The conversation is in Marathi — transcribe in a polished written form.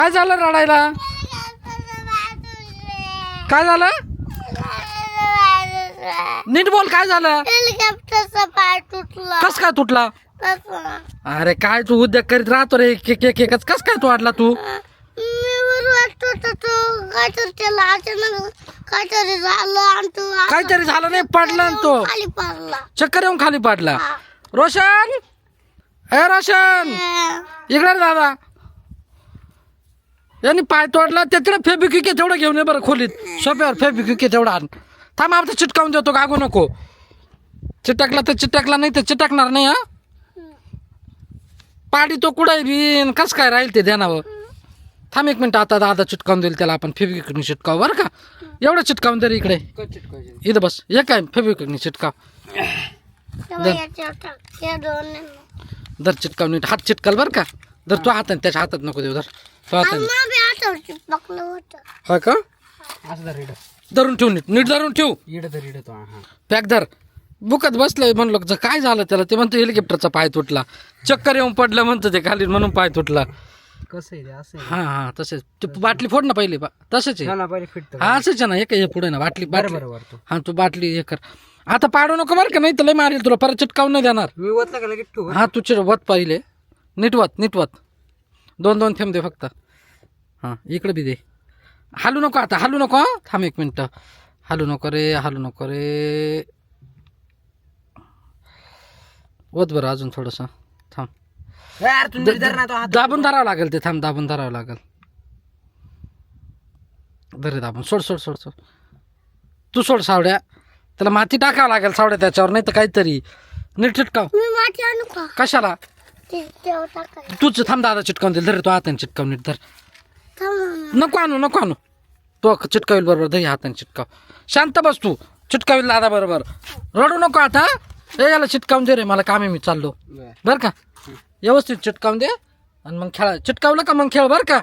काय झालं रडायला? काय झालं? नीट बोल, काय झालं? हेलिकॉप्टरचा पाय तुटला. कस काय तुटला? कसं? अरे काय तू उद्योग करीत राहतो रे, केकच कस काय तू वाटला तू? मी वाटत होता तो काहीतरी त्याला अचानक काहीतरी झालं आणि तो काहीतरी झालं नाही, पडला ना तो, खाली पडला. चक्कर येऊन खाली पडला. रोशन, ए रोशन, इकडे रे दादा. यांनी पाय तोडला, त्याच्याकडे फेबिक्विक आहे तेवढं घेऊन ये बरं खोलीत, सोप्यावर फेबिक्विक आहे तेवढा आण. थांब, आता चिटकावून देतो, गागू नको. चिटकला तर चिटकला, नाही तर चिटकणार नाही. हा पाडी तो कुठे बिन कस काय राहील ते ध्यानावर. थांब एक मिनिट, आता दादा चिटकावून देईल त्याला, आपण फेबिक्विकने चिटकाव बरं का. एवढं चिटकावून दे रे इकडे, इथं बस. हे काय फेबिक्विकने चिटकाव, दर चिटकावून नीट हात चिटकाल बरं का. दर तू हातात, त्याच्या हातात नको देऊ, धर तो हाताने. हा का, धरून ठेव, नीट धरून ठेव. पॅक धर. बुकत बसलंय म्हणलं काय झालं त्याला, ते म्हणतो हेलिकॉप्टरचा पाय तुटला, चक्कर येऊन पडलं म्हणतं ते खाली, म्हणून पाय तुटला. कसं आहे असं? हा हा तसेच. ते बाटली फोड ना पहिले, तसंच आहे. हा असंच आहे ना, हे पुढे ना बाटली. हा तू बाटली हे कर. आता पाडू नको बरं का, नाही तर लय मारेल तुला, परत चिटकावून नाही देणार. मी वतला का लगेच ठेवू? हा तू वत पहिले, नीट वत. 2 थेंब दे फक्त. हां इकडे बी दे. हालू नको आता, हालू नको. हा थांब एक मिनटं, हालू नको रे. वत बरं अजून थोडंसं, थांब. यार तू नीट धर ना तो हात. दाबून धरावं लागेल ते, थांब, दाबून धरावं लागेल. धरे दाबून, सोड. तू सोड सावड्या, त्याला माती टाकावं लागेल सावड्या त्याच्यावर, नाही तर काहीतरी. नीट चिटकाव. मी माती आणू का? कशाला? ते तेव्हा टाकायला. तूच थांब, दादा चिटकावून दे. धर तो हाताने चिटकाव, नीट धर. नको आणू. तो चिटकावेल बरोबर, दही हाताने चिटकाव. शांत बस तू, चिटकावेल दादा बरोबर. रडू नको आता. याला चिटकावून दे रे, मला काम आहे, मी चाललो बरं का. व्यवस्थित चिटकावून दे आणि मग खेळा. चिटकावलं का मग खेळ बरं का.